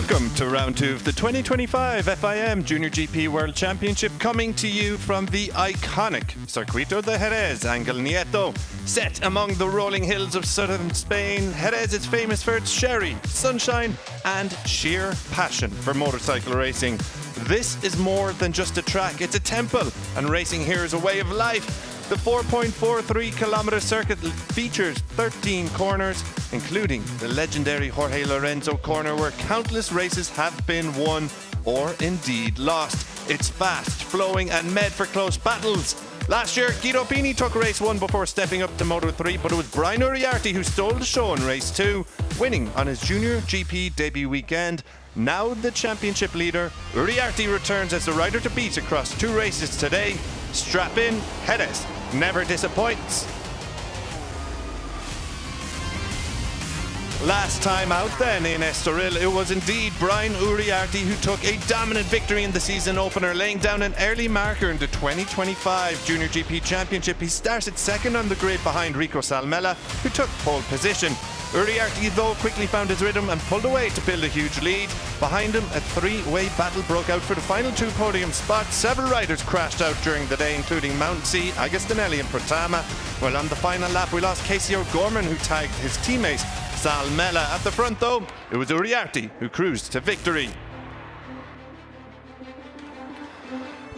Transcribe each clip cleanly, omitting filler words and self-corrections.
Welcome to round 2 of the 2025 FIM Junior GP World Championship, coming to you from the iconic Circuito de Jerez-Angel Nieto. Set among the rolling hills of southern Spain, Jerez is famous for its sherry, sunshine and sheer passion for motorcycle racing. This is more than just a track, it's a temple, and racing here is a way of life. The 4.43 kilometer circuit features 13 corners, including the legendary Jorge Lorenzo corner where countless races have been won or indeed lost. It's fast, flowing and made for close battles. Last year, Guido Pini took race 1 before stepping up to Moto 3, but it was Brian Uriarte who stole the show in race 2, winning on his Junior GP debut weekend. Now the championship leader, Uriarte returns as the rider to beat across 2 races today. Strap in, Jerez never disappoints. Last time out then in Estoril, it was indeed Brian Uriarte who took a dominant victory in the season opener, laying down an early marker in the 2025 Junior GP Championship. He started second on the grid behind Rios, who took pole position. Uriarte though quickly found his rhythm and pulled away to build a huge lead. Behind him, a 3-way battle broke out for the final 2 podium spots. Several riders crashed out during the day, including Mountsy, Agostinelli and Pratama. Well, on the final lap we lost Casey O'Gorman, who tagged his teammates Sal Mella. At the front though, it was Uriarte who cruised to victory.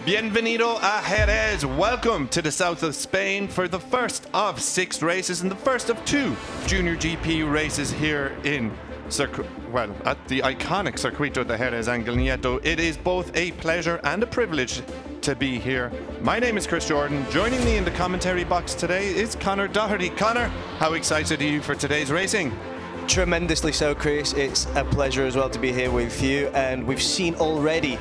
Bienvenido a Jerez. Welcome to the south of Spain for the first of 6 races and the first of 2 Junior GP races here in at the iconic Circuito de Jerez-Angel Nieto. It is both a pleasure and a privilege to be here. My name is Chris Jordan. Joining me in the commentary box today is Connor Doherty. Connor, how excited are you for today's racing? Tremendously so, Chris. It's a pleasure as well to be here with you, and we've seen already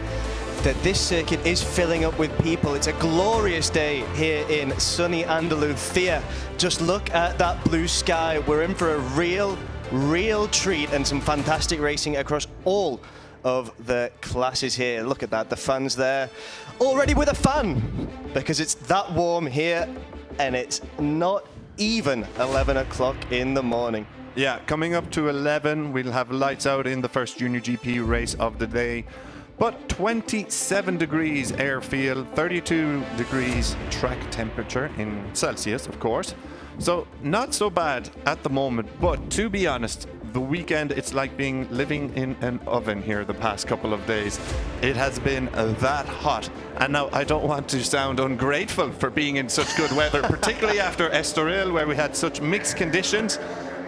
that this circuit is filling up with people. It's a glorious day here in sunny Andalusia. Just look at that blue sky. We're in for a real treat and some fantastic racing across all of the classes here. Look at that, the fans there already with a fan, because it's that warm here and it's not even 11 o'clock in the morning. Yeah, coming up to 11, we'll have lights out in the first Junior GP race of the day. But 27 degrees airfield, 32 degrees track temperature in Celsius, of course. So not so bad at the moment, but to be honest, the weekend, it's like living in an oven here the past couple of days. It has been that hot. And now I don't want to sound ungrateful for being in such good weather, particularly after Estoril, where we had such mixed conditions,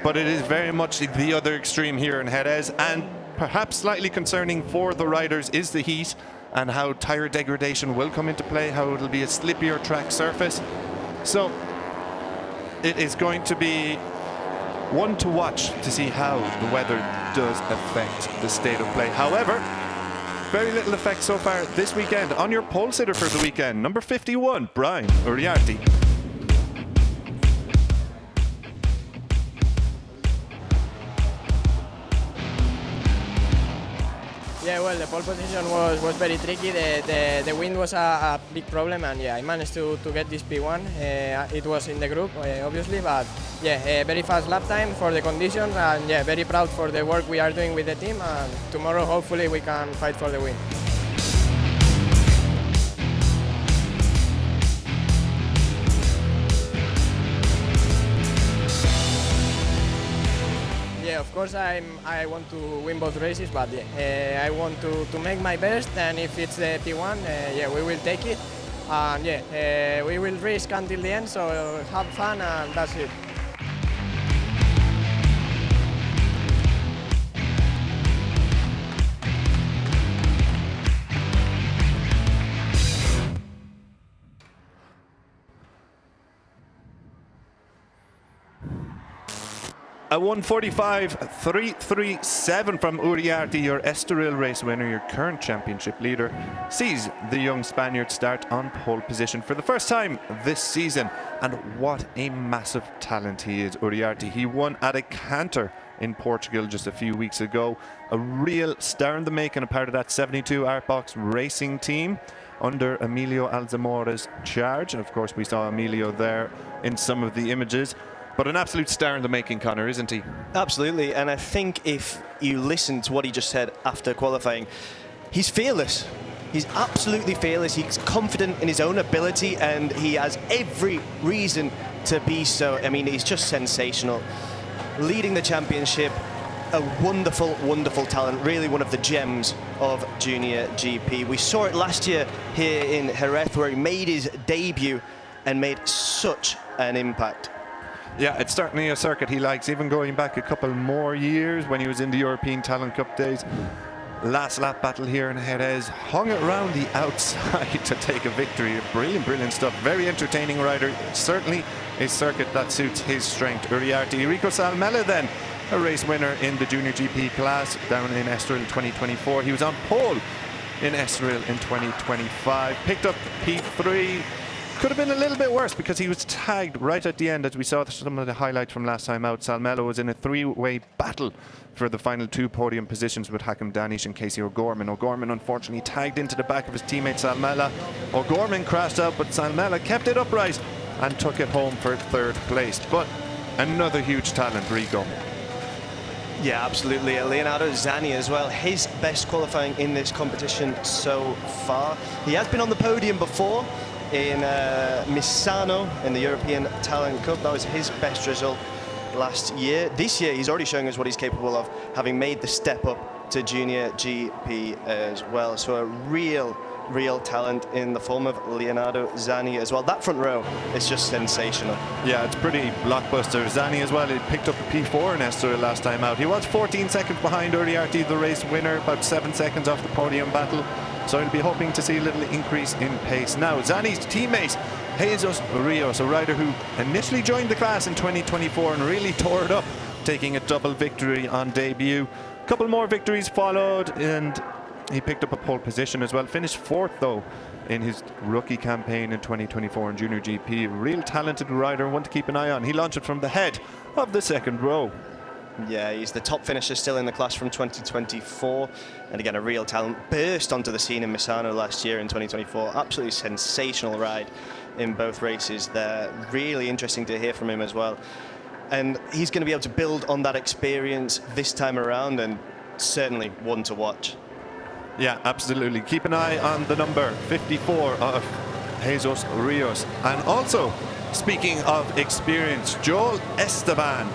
but it is very much the other extreme here in Jerez, and perhaps slightly concerning for the riders is the heat and how tire degradation will come into play, how it'll be a slippier track surface. So it is going to be one to watch to see how the weather does affect the state of play. However, very little effect so far this weekend. On your pole sitter for the weekend, number 51, Brian Uriarte. Yeah, well, the pole position was very tricky. The wind was a big problem, and yeah, I managed to get this P1. It was in the group, obviously, but yeah, very fast lap time for the conditions, and yeah, very proud for the work we are doing with the team, and tomorrow hopefully we can fight for the win. Yeah, of course I want to win both races, but yeah, I want to make my best, and if it's the P1, yeah, we will take it, and yeah, we will risk until the end, so have fun, and that's it. A 1:45.337 from Uriarte, your Estoril race winner, your current championship leader, sees the young Spaniard start on pole position for the first time this season. And what a massive talent he is, Uriarte. He won at a canter in Portugal just a few weeks ago. A real star in the making, a part of that 72 Artbox racing team under Emilio Alzamora's charge. And of course, we saw Emilio there in some of the images. But an absolute star in the making, Connor, isn't he? Absolutely, and I think if you listen to what he just said after qualifying, he's fearless. He's absolutely fearless. He's confident in his own ability, and he has every reason to be so. I mean, he's just sensational. Leading the championship, a wonderful, wonderful talent, really one of the gems of Junior GP. We saw it last year here in Jerez, where he made his debut and made such an impact. Yeah, it's certainly a circuit he likes, even going back a couple more years when he was in the European Talent Cup days. Last lap battle here in Jerez, hung it around the outside to take a victory. Brilliant, brilliant stuff. Very entertaining rider. Certainly a circuit that suits his strength. Uriarte. Rico Salmela then, a race winner in the Junior GP class down in Estoril 2024. He was on pole in Estoril in 2025. Picked up P3. Could have been a little bit worse because he was tagged right at the end, as we saw some of the highlights from last time out. Salmela was in a three-way battle for the final two podium positions with Hakim Danish and Casey O'Gorman. O'Gorman unfortunately tagged into the back of his teammate Salmela. O'Gorman crashed out, but Salmela kept it upright and took it home for third place. But another huge talent, Rico. Yeah, absolutely. Leonardo Zanni as well, his best qualifying in this competition so far. He has been on the podium before in Misano in the European Talent Cup. That was his best result last year. This year he's already showing us what he's capable of, having made the step up to Junior GP as well. So a real talent in the form of Leonardo Zanni as well. That front row is just sensational. Yeah, it's pretty blockbuster. Zanni as well, he picked up a P4 in Estoril last time out. He was 14 seconds behind Uriarte, the race winner, about 7 seconds off the podium battle. So he'll be hoping to see a little increase in pace. Now, Zanni's teammate, Jesus Rios, a rider who initially joined the class in 2024 and really tore it up, taking a double victory on debut. A couple more victories followed, and he picked up a pole position as well. Finished fourth, though, in his rookie campaign in 2024 in Junior GP. A real talented rider, one to keep an eye on. He launched it from the head of the second row. Yeah, he's the top finisher still in the class from 2024. And again, a real talent. Burst onto the scene in Misano last year in 2024. Absolutely sensational ride in both races there. Really interesting to hear from him as well. And he's going to be able to build on that experience this time around, and certainly one to watch. Yeah, absolutely. Keep an eye on the number 54 of Jesus Rios. And also, speaking of experience, Joel Esteban.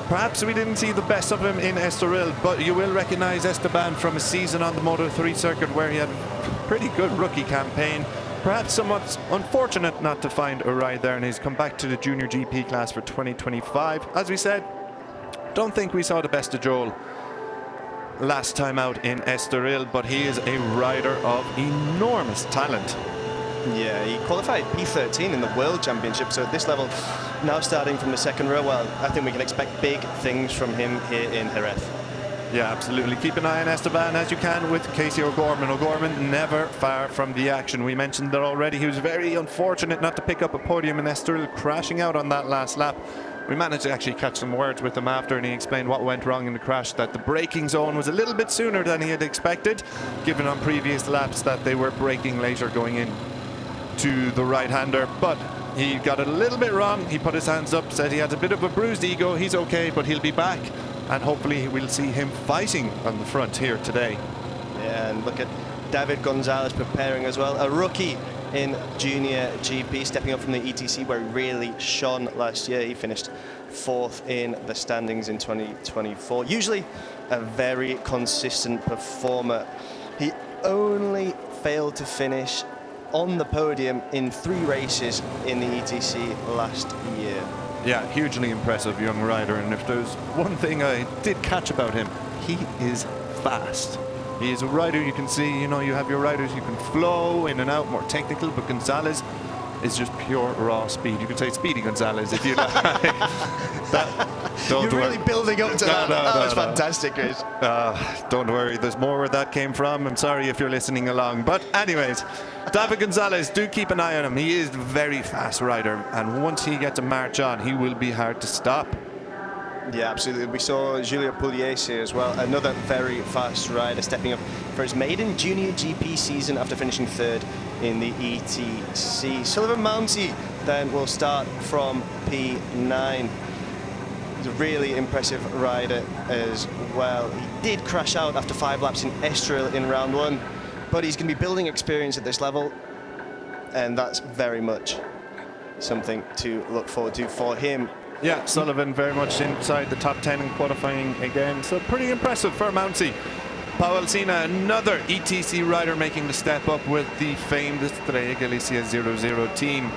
Perhaps we didn't see the best of him in Estoril, but you will recognize Esteban from a season on the Moto3 circuit where he had a pretty good rookie campaign. Perhaps somewhat unfortunate not to find a ride there, and he's come back to the Junior GP class for 2025. As we said, don't think we saw the best of Joel last time out in Estoril, but he is a rider of enormous talent. Yeah, he qualified P13 in the World Championship, so at this level, now starting from the second row, well, I think we can expect big things from him here in Jerez. Yeah, absolutely. Keep an eye on Esteban as you can with Casey O'Gorman. O'Gorman never far from the action. We mentioned that already. He was very unfortunate not to pick up a podium in Estoril, crashing out on that last lap. We managed to actually catch some words with him after, and he explained what went wrong in the crash, that the braking zone was a little bit sooner than he had expected, given on previous laps that they were braking later going in to the right-hander, but he got it a little bit wrong. He put his hands up, said he had a bit of a bruised ego. He's okay, but he'll be back, and hopefully we'll see him fighting on the front here today. Yeah, and look at David Gonzalez preparing as well, a rookie in Junior GP, stepping up from the ETC where he really shone last year. He finished fourth in the standings in 2024. Usually a very consistent performer. He only failed to finish on the podium in 3 races in the ETC last year. Yeah, hugely impressive young rider, and if there's one thing I did catch about him, he is fast. He is a rider you can see, you know, you have your riders you can flow in and out, more technical, but Gonzalez is just pure raw speed. You could say Speedy Gonzalez if you like. You're really building up to that. That was fantastic, Chris. Don't worry, there's more where that came from. I'm sorry if you're listening along. But anyways, David Gonzalez, do keep an eye on him. He is a very fast rider, and once he gets a march on, he will be hard to stop. Yeah, absolutely. We saw Giulio Pugliese as well, another very fast rider, stepping up for his maiden Junior GP season after finishing third in the ETC. Sullivan Mounty then will start from P9. He's a really impressive rider as well. He did crash out after 5 laps in Estoril in round 1, but he's going to be building experience at this level, and that's very much something to look forward to for him. Yeah, Sullivan very much inside the top 10 in qualifying again, so pretty impressive for Mouncy. Pau Alsina, another ETC rider making the step up with the famed Estrella Galicia 00 team.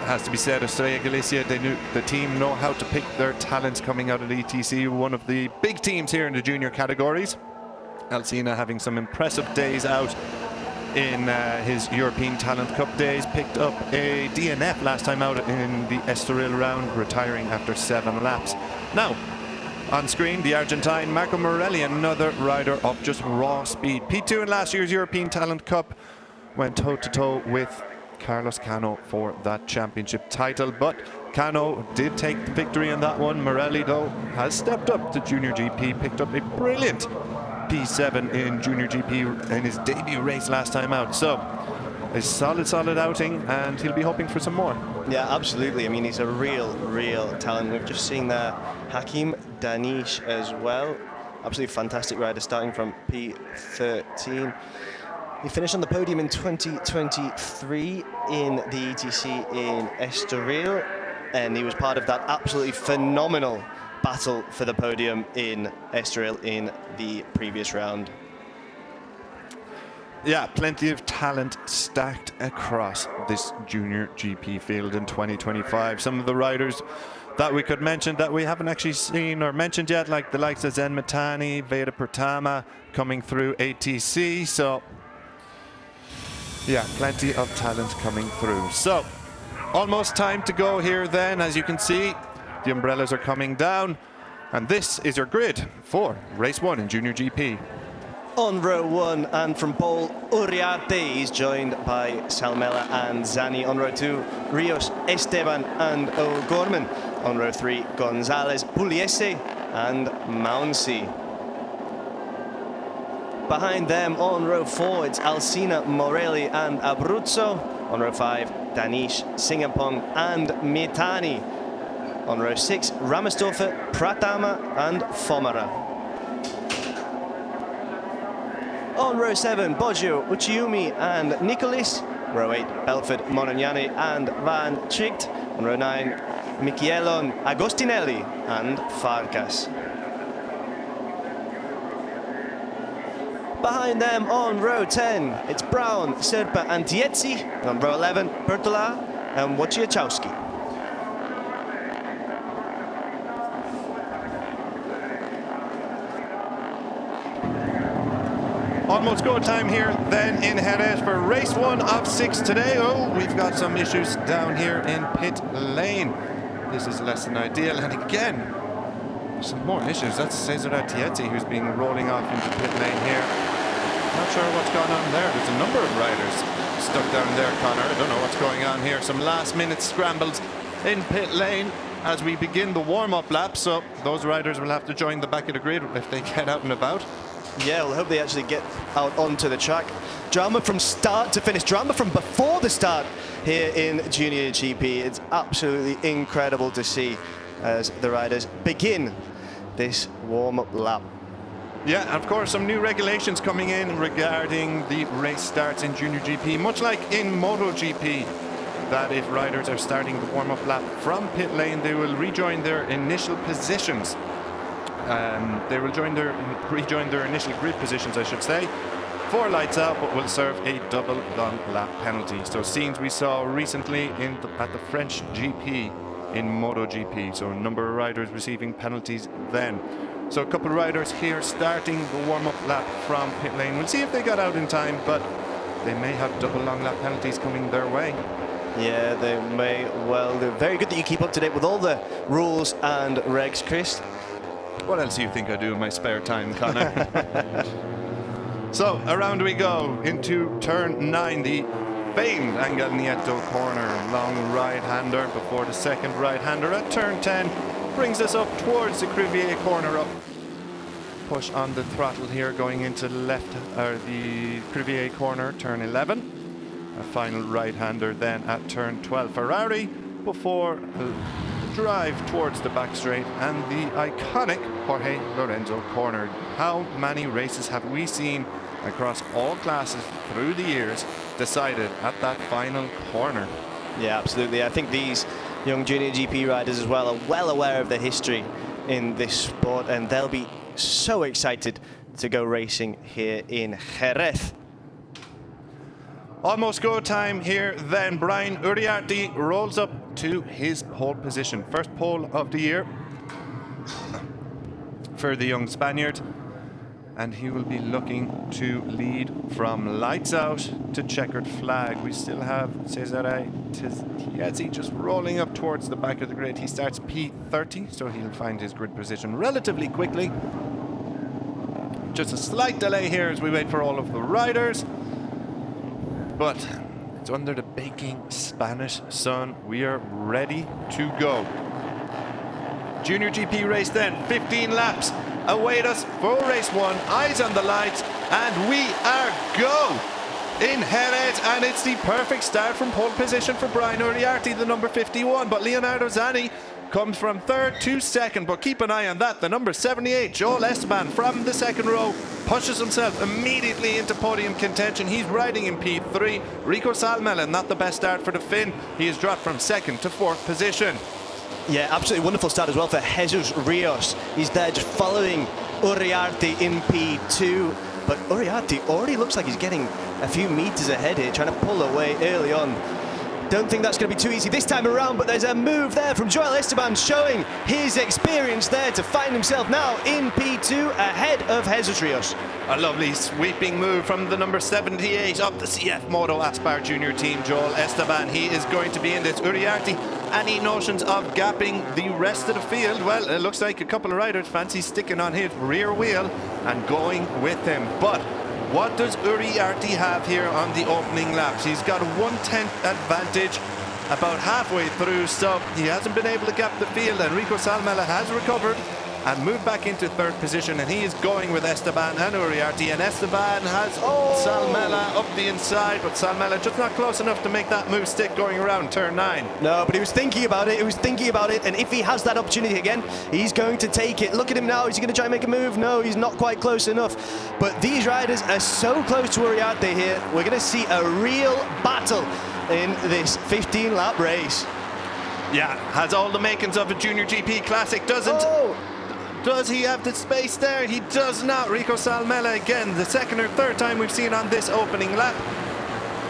It has to be said, Estrella Galicia, the team know how to pick their talents coming out of the ETC, one of the big teams here in the junior categories. Alsina having some impressive days out in his European Talent Cup days, picked up a DNF last time out in the Estoril round, retiring after 7 laps. Now, on screen, the Argentine Marco Morelli, another rider of just raw speed. P2 in last year's European Talent Cup, went toe-to-toe with Carlos Cano for that championship title, but Cano did take the victory in that one. Morelli, though, has stepped up to Junior GP, picked up a brilliant P7 in Junior GP in his debut race last time out. So, a solid outing, and he'll be hoping for some more. Yeah, absolutely. I mean, he's a real talent. We've just seen there Hakim Danish as well. Absolutely fantastic rider, starting from P13. He finished on the podium in 2023 in the ETC in Estoril, and he was part of that absolutely phenomenal battle for the podium in Estoril in the previous round. Yeah, plenty of talent stacked across this Junior GP field in 2025. Some of the riders that we could mention that we haven't actually seen or mentioned yet, like the likes of Zen Matani, Veda Pratama coming through ATC. So, yeah, plenty of talent coming through. So, almost time to go here then. As you can see, the umbrellas are coming down. And this is your grid for race 1 in Junior GP. On row 1, and from pole, Uriarte. He's joined by Salmela and Zani. On row 2, Rios, Esteban and O'Gorman. On row 3, Gonzalez, Pugliese and Mouncy. Behind them on row 4, it's Alsina, Morelli and Abruzzo. On row 5, Danish, Singapong and Mitani. On row 6, Ramestofer, Pratama and Fomara. On row 7, Boggio, Uchiumi and Nicolis. Row 8, Belford, Morognani and Van Tricht. On row 9, Michielon, Agostinelli and Farkas. Behind them on row 10, it's Brown, Serpa and Tiezzi. On row 11, Bertola and Wojciechowski. Almost go time here then in Jerez for race 1 of 6 today. Oh, we've got some issues down here in pit lane. This is less than ideal, and again, some more issues. That's Cesar Tiezzi who's being rolling off into pit lane here. Not sure what's going on there. There's a number of riders stuck down there, Connor. I don't know what's going on here. Some last minute scrambles in pit lane as we begin the warm-up lap, so those riders will have to join the back of the grid if they get out and about. Yeah, we'll hope they actually get out onto the track. Drama from start to finish, drama from before the start here in Junior GP. It's absolutely incredible to see as the riders begin this warm-up lap. Yeah, of course, some new regulations coming in regarding the race starts in Junior GP, much like in MotoGP, that if riders are starting the warm-up lap from pit lane, they will rejoin their initial positions. They will rejoin their initial grid positions, I should say, for lights out, but will serve a double long lap penalty. So scenes we saw recently at the French GP in MotoGP. So a number of riders receiving penalties then. So a couple of riders here starting the warm-up lap from pit lane. We'll see if they got out in time, but they may have double long lap penalties coming their way. Yeah, they may well do. Very good that you keep up to date with all the rules and regs, Chris. What else do you think I do in my spare time, Connor? So, around we go into turn 9, the famed Angel Nieto corner. Long right-hander before the second right-hander at turn 10. Brings us up towards the Crivier corner up. Push on the throttle here going into the Crivier corner, turn 11. A final right-hander then at turn 12. Ferrari before drive towards the back straight and the iconic Jorge Lorenzo corner. How many races have we seen across all classes through the years decided at that final corner? Yeah, absolutely. I think these young junior GP riders as well are well aware of the history in this sport, and they'll be so excited to go racing here in Jerez. Almost go time here then. Brian Uriarte rolls up to his pole position. First pole of the year for the young Spaniard. And he will be looking to lead from lights out to checkered flag. We still have Cesare Tiezzi just rolling up towards the back of the grid. He starts P30, so he'll find his grid position relatively quickly. Just a slight delay here as we wait for all of the riders. But it's under the baking Spanish sun. We are ready to go. Junior GP race then, 15 laps await us for race 1. Eyes on the lights, and we are go in Jerez, and it's the perfect start from pole position for Brian Uriarte, the number 51. But Leonardo Zanni comes from 3rd to 2nd, but keep an eye on that. The number 78, Joel Esteban, from the 2nd row, pushes himself immediately into podium contention. He's riding in P3. Rico Salmela, not the best start for the Finn. He has dropped from 2nd to 4th position. Yeah, absolutely wonderful start as well for Jesus Rios. He's there just following Uriarte in P2. But Uriarte already looks like he's getting a few meters ahead here, trying to pull away early on. Don't think that's going to be too easy this time around, but there's a move there from Joel Esteban showing his experience there to find himself now in P2 ahead of Jesus Rios. A lovely sweeping move from the number 78 of the CF Moto Aspar Junior team, Joel Esteban. He is going to be in this. Uriarte, any notions of gapping the rest of the field? Well, it looks like a couple of riders fancy sticking on his rear wheel and going with him. But what does Uriarte have here on the opening laps? He's got a 1/10 advantage about halfway through, so he hasn't been able to gap the field, and Rico Salmela has recovered and moved back into 3rd position, and he is going with Esteban and Uriarte, and Esteban has Salmela up the inside, but Salmela just not close enough to make that move stick going around turn 9. No, but he was thinking about it, and if he has that opportunity again, he's going to take it. Look at him now, is he going to try and make a move? No, he's not quite close enough. But these riders are so close to Uriarte here, we're going to see a real battle in this 15-lap race. Yeah, has all the makings of a Junior GP Classic, doesn't? Does he have the space there? He does not. Rico Salmela again, the 2nd or 3rd time we've seen on this opening lap.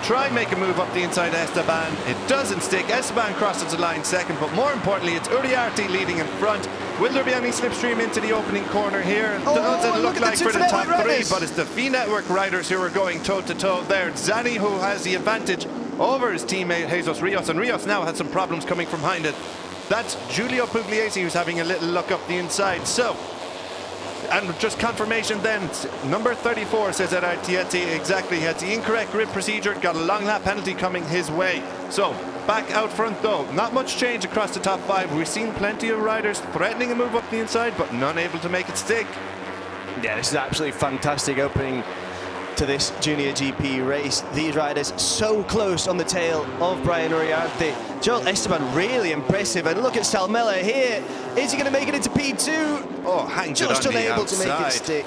Try and make a move up the inside Esteban. It doesn't stick. Esteban crosses the line 2nd, but more importantly, it's Uriarte leading in front. Will there be any slipstream into the opening corner here? Doesn't look like for the top 3, but it's the FIM Network riders who are going toe-to-toe there. Zanni, who has the advantage over his teammate Jesus Rios, and Rios now has some problems coming from behind it. That's Giulio Pugliese who's having a little look up the inside. So, and just confirmation then, number 34 says that Tiezzi exactly had the incorrect grid procedure, got a long lap penalty coming his way. So, back out front though, not much change across the top 5. We've seen plenty of riders threatening a move up the inside, but none able to make it stick. Yeah, this is absolutely fantastic opening to this Junior GP race. These riders so close on the tail of Brian Uriarte. Joel Esteban really impressive, and look at Salmela here. Is he going to make it into P2? Oh, hangs just it on the unable outside. to make it stick.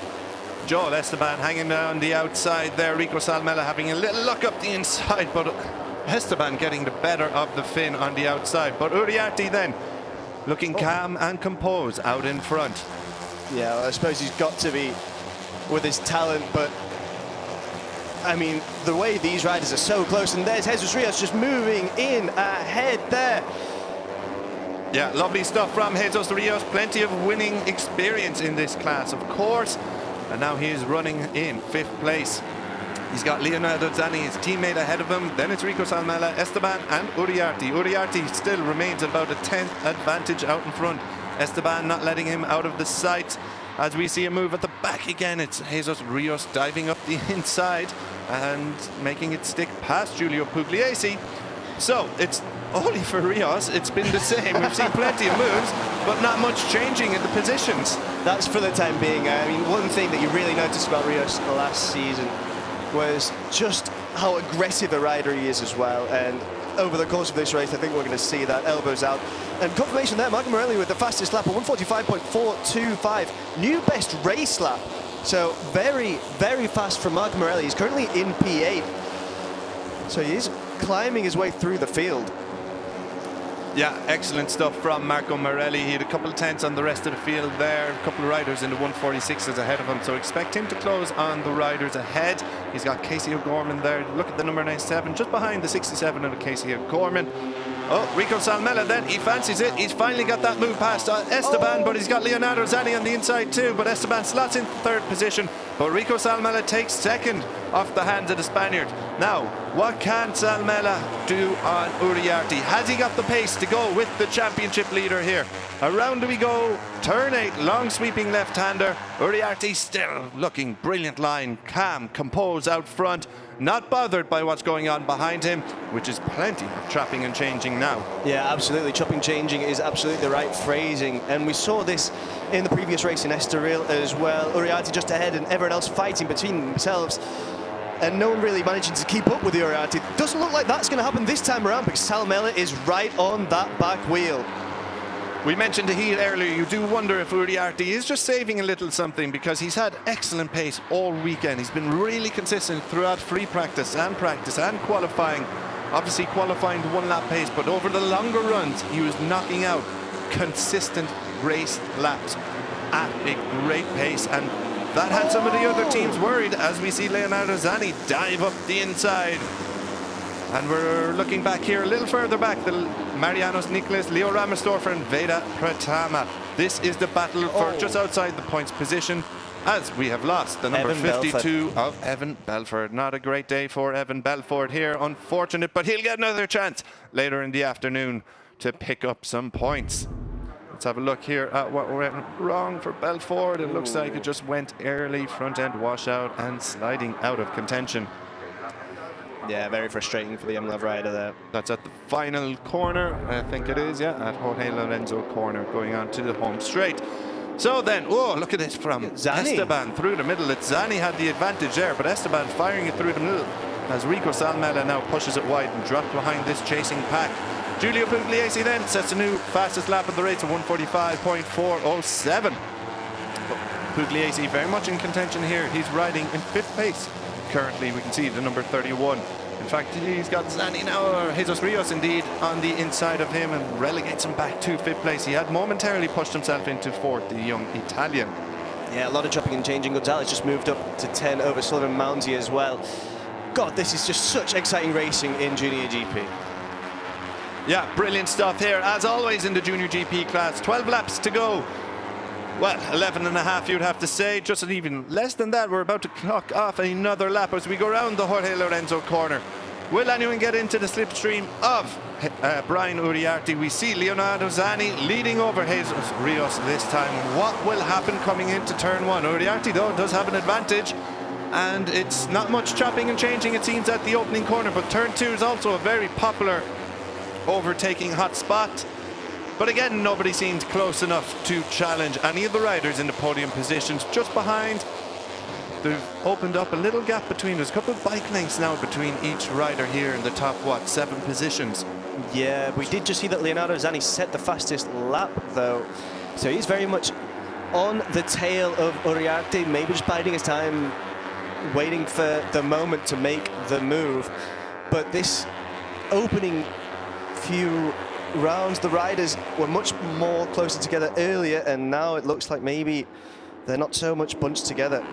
Joel Esteban hanging on the outside there. Rico Salmela having a little look up the inside, but Esteban getting the better of the Finn on the outside. But Uriarte then looking calm and composed out in front. Yeah, well, I suppose he's got to be with his talent, but I mean, the way these riders are so close, and there's Jesus Rios just moving in ahead there. Yeah, lovely stuff from Jesus Rios. Plenty of winning experience in this class, of course. And now he is running in 5th place. He's got Leonardo Zanni, his teammate, ahead of him. Then it's Rico Salmela, Esteban, and Uriarte. Uriarte still remains about a 10th advantage out in front. Esteban not letting him out of the sight. As we see a move at the back again, it's Jesus Rios diving up the inside and making it stick past Giulio Pugliese. So it's only for Rios, it's been the same. We've seen plenty of moves, but not much changing in the positions. That's for the time being. I mean, one thing that you really noticed about Rios last season was just how aggressive a rider he is as well. And over the course of this race. I think we're going to see that. Elbows out. And confirmation there, Marco Morelli with the fastest lap, a 1:45.425. New best race lap. So very, very fast from Marco Morelli. He's currently in P8. So he is climbing his way through the field. Yeah, excellent stuff from Marco Morelli. He had a couple of tenths on the rest of the field there. A couple of riders in the 146s ahead of him. So expect him to close on the riders ahead. He's got Casey O'Gorman there. Look at the number 97, just behind the 67 of Casey O'Gorman. Oh, Rico Salmela then, he fancies it. He's finally got that move past Esteban, but he's got Leonardo Zani on the inside too. But Esteban slots in third position. But Rico Salmela takes second off the hands of the Spaniard. Now, what can Salmela do on Uriarte? Has he got the pace to go with the championship leader here? Around we go, turn 8, long sweeping left-hander. Uriarte still looking brilliant line, calm, composed out front. Not bothered by what's going on behind him, which is plenty of chopping and changing now. Yeah, absolutely. Chopping, changing is absolutely the right phrasing. And we saw this in the previous race in Estoril as well. Uriarte just ahead and everyone else fighting between themselves. And no one really managing to keep up with Uriarte. Doesn't look like that's going to happen this time around because Salmela is right on that back wheel. We mentioned the heat earlier. You do wonder if Uriarte is just saving a little something because he's had excellent pace all weekend. He's been really consistent throughout free practice and qualifying. Obviously qualifying to one lap pace, but over the longer runs, he was knocking out consistent race laps at a great pace. And that had some of the other teams worried as we see Leonardo Zani dive up the inside. And we're looking back here, a little further back, the Marianos Nicolas, Leo Ramersdorfer and Veda Pratama. This is the battle for just outside the points position as we have lost the number 52 of Evan Belford. Not a great day for Evan Belford here, unfortunate, but he'll get another chance later in the afternoon to pick up some points. Let's have a look here at what went wrong for Belford. It looks like it just went early, front end washout and sliding out of contention. Yeah, very frustrating for the MLev rider there. That's at the final corner, I think it is, yeah, at Jorge Lorenzo corner, going on to the home straight. So then, oh, look at this from Zani. Esteban through the middle. Zani had the advantage there, but Esteban firing it through the middle as Rico Salmela now pushes it wide and drops behind this chasing pack. Giulio Pugliese then sets a new fastest lap of the race of 1:45.407. Pugliese very much in contention here. He's riding in 5th place. Currently, we can see the number 31. In fact, he's got Zani now, or Jesus Rios indeed, on the inside of him and relegates him back to 5th place. He had momentarily pushed himself into 4th, the young Italian. Yeah, a lot of chopping and changing. Gonzalez just moved up to 10 over Sullivan Mounsey as well. God, this is just such exciting racing in Junior GP. Yeah, brilliant stuff here, as always in the Junior GP class. 12 laps to go. Well, 11 and a half, you'd have to say. Just even less than that, we're about to clock off another lap as we go around the Jorge Lorenzo corner. Will anyone get into the slipstream of Brian Uriarte? We see Leonardo Zani leading over Jesus Rios this time. What will happen coming into turn 1? Uriarte, though, does have an advantage. And it's not much chopping and changing, it seems, at the opening corner. But turn 2 is also a very popular overtaking hot spot. But again, nobody seems close enough to challenge any of the riders in the podium positions. Just behind, they've opened up a little gap between. There's a couple of bike lengths now between each rider here in the top, 7 positions. Yeah, we did just see that Leonardo Zani set the fastest lap, though. So he's very much on the tail of Uriarte, maybe just biding his time, waiting for the moment to make the move. But this opening few rounds, the riders were much more closer together earlier, and now it looks like maybe they're not so much bunched together.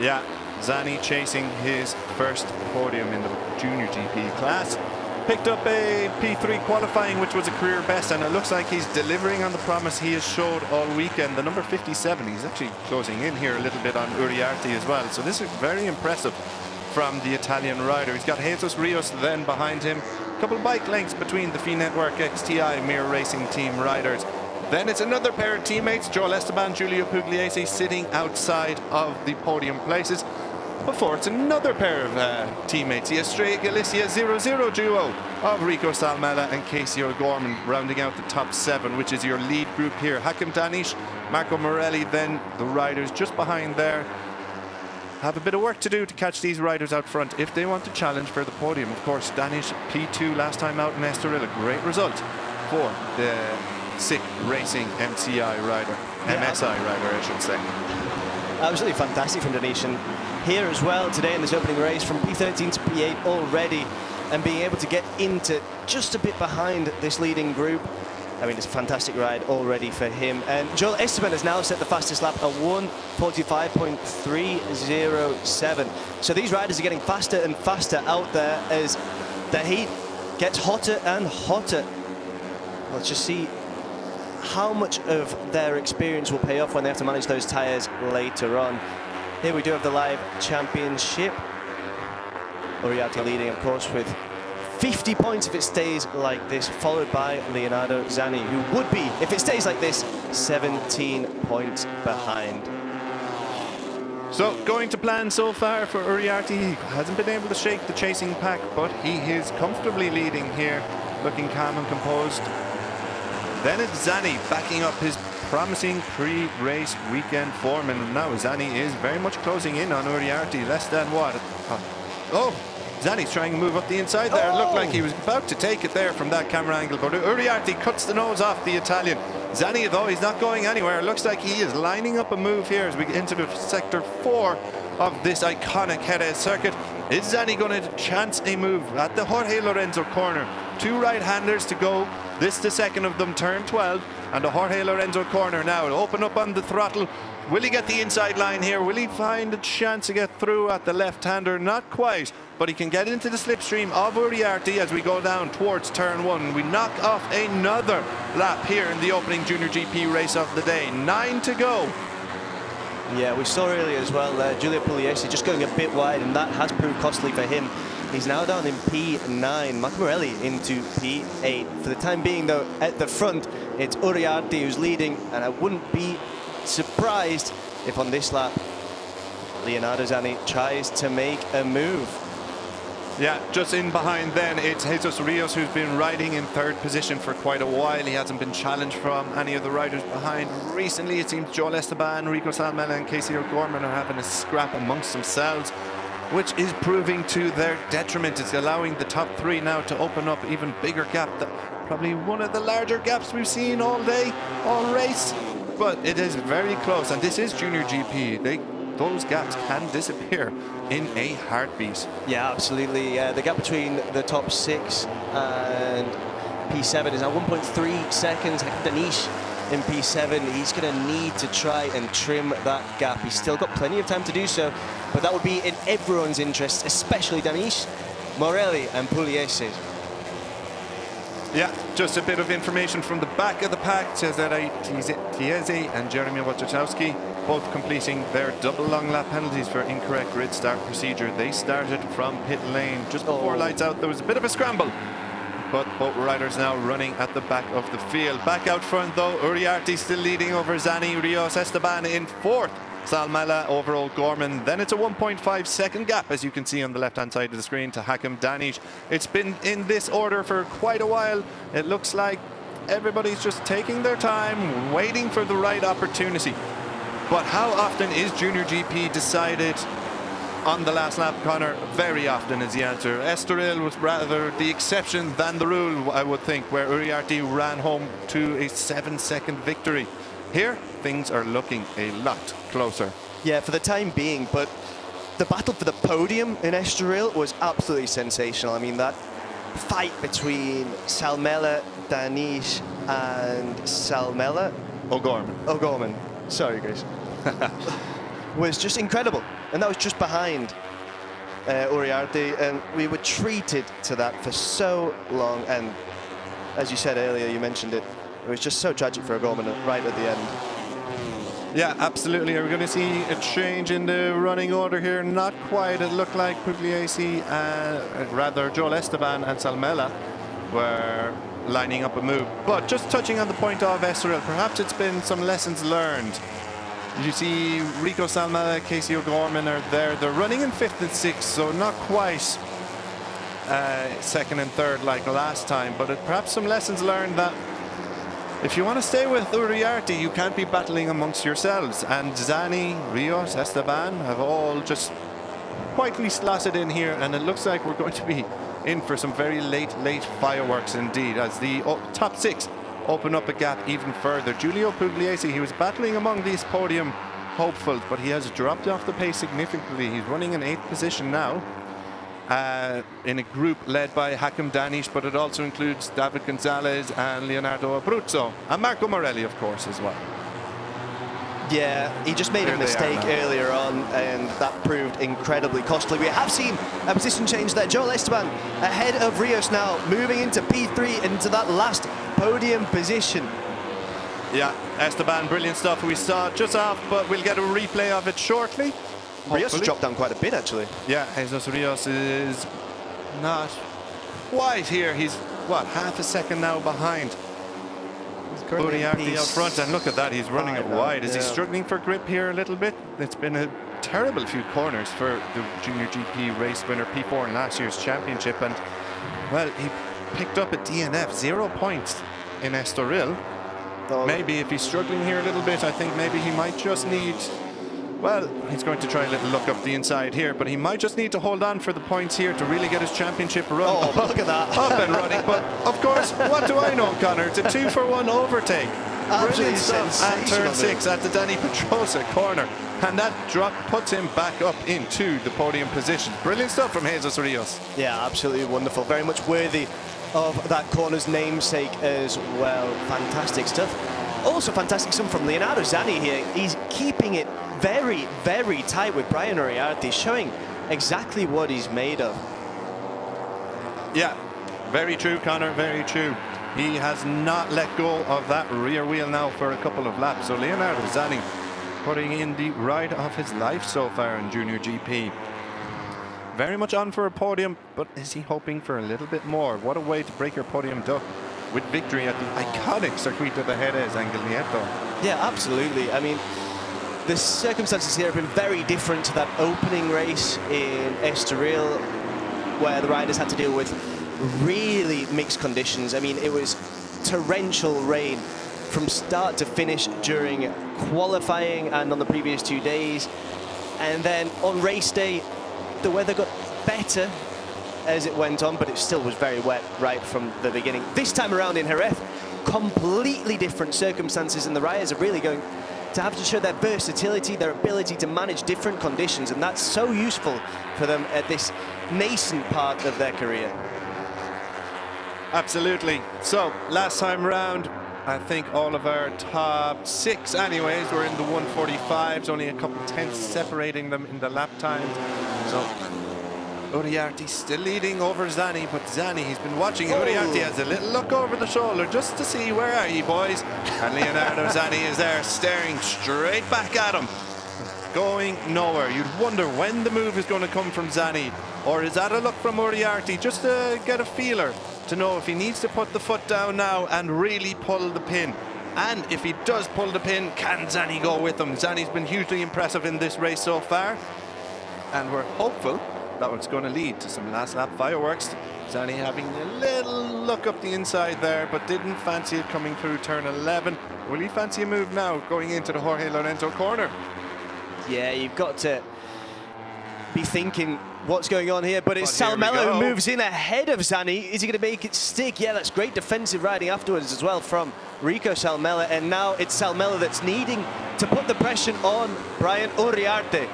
Yeah, Zani chasing his first podium in the Junior GP class. Picked up a P3 qualifying, which was a career best, and it looks like he's delivering on the promise he has showed all weekend. The number 57, he's actually closing in here a little bit on Uriarte as well. So this is very impressive from the Italian rider. He's got Jesus Rios then behind him. A couple of bike lengths between the FIM Network XTI Mir Racing Team riders. Then it's another pair of teammates, Joel Esteban, Giulio Pugliese, sitting outside of the podium places. Before it's another pair of teammates, the Estrella Galicia 0-0 duo of Rico Salmela and Casey O'Gorman, rounding out the top 7, which is your lead group here. Hakim Danish, Marco Morelli, then the riders just behind there. have a bit of work to do to catch these riders out front if they want to challenge for the podium. Of course, Danish P2 last time out in Estoril, a great result for the sick racing MCI rider, MSI rider, I should say. Absolutely fantastic from Danish, and here as well today in this opening race from P13 to P8 already, and being able to get into just a bit behind this leading group. I mean, it's a fantastic ride already for him. And Joel Esteban has now set the fastest lap at 1:45.307. So these riders are getting faster and faster out there as the heat gets hotter and hotter. Let's just see how much of their experience will pay off when they have to manage those tyres later on. Here we do have the live championship. Uriarte leading, of course, with 50 points if it stays like this, followed by Leonardo Zanni, who would be, if it stays like this, 17 points behind. So, going to plan so far for Uriarte. He hasn't been able to shake the chasing pack, but he is comfortably leading here, looking calm and composed. Then it's Zanni backing up his promising pre-race weekend form, and now Zanni is very much closing in on Uriarte, less than what? Oh, Zanni's trying to move up the inside there. It looked like he was about to take it there from that camera angle, but Uriarte cuts the nose off the Italian. Zanni, though, he's not going anywhere. It looks like he is lining up a move here as we get into the sector 4 of this iconic Jerez circuit. Is Zanni going to chance a move at the Jorge Lorenzo corner? 2 right-handers to go. This the second of them, turn 12, and the Jorge Lorenzo corner now. Open up on the throttle. Will he get the inside line here? Will he find a chance to get through at the left-hander? Not quite, but he can get into the slipstream of Uriarte as we go down towards turn 1. We knock off another lap here in the opening Junior GP race of the day. 9 to go. Yeah, we saw earlier as well, Giulio Pugliese just going a bit wide, and that has proved costly for him. He's now down in P9, Marco Morelli into P8. For the time being, though, at the front, it's Uriarte who's leading, and I wouldn't be surprised if on this lap, Leonardo Zanni tries to make a move. Yeah, just in behind then, it's Jesus Rios who's been riding in 3rd position for quite a while. He hasn't been challenged from any of the riders behind. Recently, it seems Joel Esteban, Rico Salmela and Casey O'Gorman are having a scrap amongst themselves, which is proving to their detriment. It's allowing the top 3 now to open up even bigger gap. Probably one of the larger gaps we've seen all day, all race. But it is very close, and this is Junior GP. Those gaps can disappear in a heartbeat. Yeah, absolutely. The gap between the top 6 and P7 is now 1.3 seconds. Danish in P7, he's going to need to try and trim that gap. He's still got plenty of time to do so, but that would be in everyone's interest, especially Danish, Morelli and Pugliese. Yeah, just a bit of information from the back of the pack. Cesare Tiese and Jeremy Wojciechowski both completing their double long lap penalties for incorrect grid start procedure. They started from pit lane just before lights out. There was a bit of a scramble, but both riders now running at the back of the field. Back out front though, Uriarte still leading over Zanni, Rios, Esteban in 4th. Salmela over O'Gorman. Then it's a 1.5 second gap, as you can see on the left-hand side of the screen, to Hakim Danish. It's been in this order for quite a while. It looks like everybody's just taking their time, waiting for the right opportunity. But how often is Junior GP decided on the last lap, Connor? Very often is the answer. Estoril was rather the exception than the rule, I would think, where Uriarte ran home to a 7-second victory. Here, things are looking a lot closer. Yeah, for the time being, but the battle for the podium in Estoril was absolutely sensational. I mean, that fight between Salmela, Danish, and O'Gorman. Sorry, guys. Was just incredible. And that was just behind Uriarte, and we were treated to that for so long. And as you said earlier, you mentioned it, it was just so tragic for O'Gorman right at the end. Yeah, absolutely. Are we going to see a change in the running order here? Not quite. It looked like Pugliese, rather Joel Esteban and Salmela were lining up a move. But just touching on the point of Estoril, perhaps it's been some lessons learned. You see Rico Salmela, Casey O'Gorman are there. They're running in 5th and 6th, so not quite 2nd and 3rd like last time. But perhaps some lessons learned that if you want to stay with Uriarte, you can't be battling amongst yourselves. And Zani, Rios, Esteban have all just quietly slotted in here, and it looks like we're going to be in for some very late fireworks indeed, as the top 6 open up a gap even further. Giulio Pugliese, he was battling among these podium hopefuls, but he has dropped off the pace significantly. He's running in 8th position now, in a group led by Hakim Danish, but it also includes David Gonzalez and Leonardo Abruzzo, and Marco Morelli, of course, as well. Yeah, he just made a mistake earlier on, and that proved incredibly costly. We have seen a position change there. Joel Esteban ahead of Rios now, moving into P3, into that last podium position. Yeah, Esteban, brilliant stuff. We saw just off, but we'll get a replay of it shortly. Rios has dropped down quite a bit, actually. Yeah, Jesus Rios is not quite here. He's, what, half a second now behind Uriarte out front, and look at that, he's running it wide. Is he struggling for grip here a little bit? It's been a terrible few corners for the Junior GP race winner, P4 in last year's championship, and well, he picked up a DNF, 0 points in Estoril. Maybe if he's struggling here a little bit, I think maybe he might just need, well, he's going to try a little look up the inside here, but he might just need to hold on for the points here to really get his championship run look at that. up and running. But of course, what do I know, Connor? It's a 2-for-1 overtake. Brilliant stuff at turn 6 at the Dani Pedrosa corner, and that drop puts him back up into the podium position. Brilliant stuff from Jesus Rios. Yeah, absolutely wonderful. Very much worthy of that corner's namesake as well. Fantastic stuff. Also fantastic stuff from Leonardo Zani here. He's keeping it very, very tight with Brian Uriarte, showing exactly what he's made of. Yeah, very true, Connor, very true. He has not let go of that rear wheel now for a couple of laps. So Leonardo Zani putting in the ride of his life so far in Junior GP. Very much on for a podium, but is he hoping for a little bit more? What a way to break your podium duck with victory at the iconic Circuito de Jerez-Angel Nieto. Yeah, absolutely. I mean, the circumstances here have been very different to that opening race in Estoril, where the riders had to deal with really mixed conditions. I mean, it was torrential rain from start to finish during qualifying and on the previous 2 days. And then on race day, the weather got better as it went on, but it still was very wet right from the beginning. This time around in Jerez, completely different circumstances, and the riders are really going to have to show their versatility, their ability to manage different conditions, and that's so useful for them at this nascent part of their career. Absolutely. So last time round, I think all of our top 6 anyways were in the 145s, only a couple tenths separating them in the lap times. So Uriarte still leading over Zani, but Zani, he's been watching. Uriarte has a little look over the shoulder just to see, where are you boys? And Leonardo Zani is there staring straight back at him, going nowhere. You'd wonder when the move is going to come from Zani, or is that a look from Uriarte just to get a feeler to know if he needs to put the foot down now and really pull the pin. And if he does pull the pin, can Zani go with him? Zani's been hugely impressive in this race so far, and we're hopeful that it's going to lead to some last lap fireworks. Zani having a little look up the inside there, but didn't fancy it coming through turn 11. Will he fancy a move now going into the Jorge Lorenzo corner? Yeah, you've got to be thinking what's going on here, but it's Salmello who moves in ahead of Zani. Is he going to make it stick? Yeah, that's great defensive riding afterwards as well from Rico Salmela, and now it's Salmela that's needing to put the pressure on Brian Uriarte.